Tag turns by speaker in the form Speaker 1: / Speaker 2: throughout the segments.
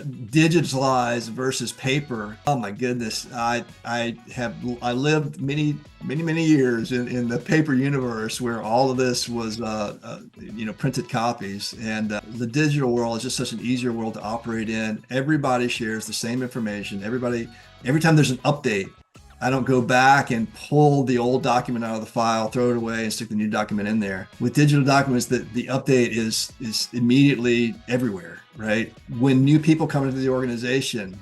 Speaker 1: digitalize versus paper. Oh my goodness. I lived many years in the paper universe where all of this was printed copies, and the digital world is just such an easier world to operate in. Everybody shares the same information. Every time there's an update, I don't go back and pull the old document out of the file, throw it away, and stick the new document in there. With digital documents, the update is immediately everywhere, right? When new people come into the organization,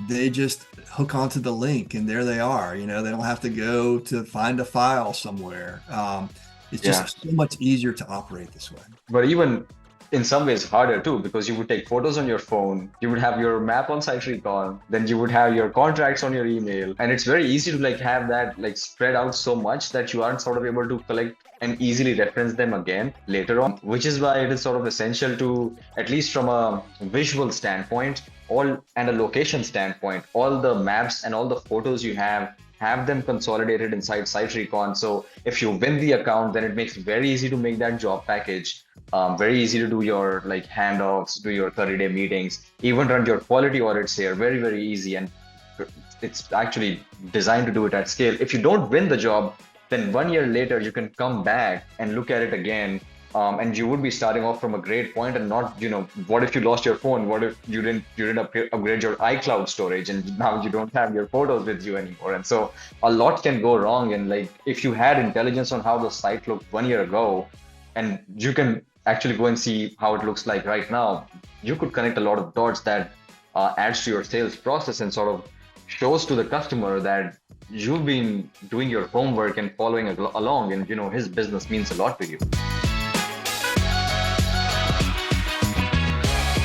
Speaker 1: they just hook onto the link and there they are. They don't have to go to find a file somewhere. It's just so much easier to operate this way.
Speaker 2: But even in some ways harder too, because you would take photos on your phone, you would have your map on SiteRecon, then you would have your contracts on your email. And it's very easy to have that spread out so much that you aren't sort of able to collect and easily reference them again later on, which is why it is sort of essential to, at least from a visual standpoint, and a location standpoint, all the maps and all the photos you have them consolidated inside SiteRecon. So if you win the account, then it makes it very easy to make that job package, very easy to do your handoffs, do your 30-day meetings, even run your quality audits here, very easy. And it's actually designed to do it at scale. If you don't win the job, then 1 year later, you can come back and look at it again. And you would be starting off from a great point, and not, what if you lost your phone? What if you didn't upgrade your iCloud storage and now you don't have your photos with you anymore? And so a lot can go wrong. And if you had intelligence on how the site looked 1 year ago, and you can actually go and see how it looks like right now, you could connect a lot of dots that adds to your sales process and sort of shows to the customer that you've been doing your homework and following along, and his business means a lot to you.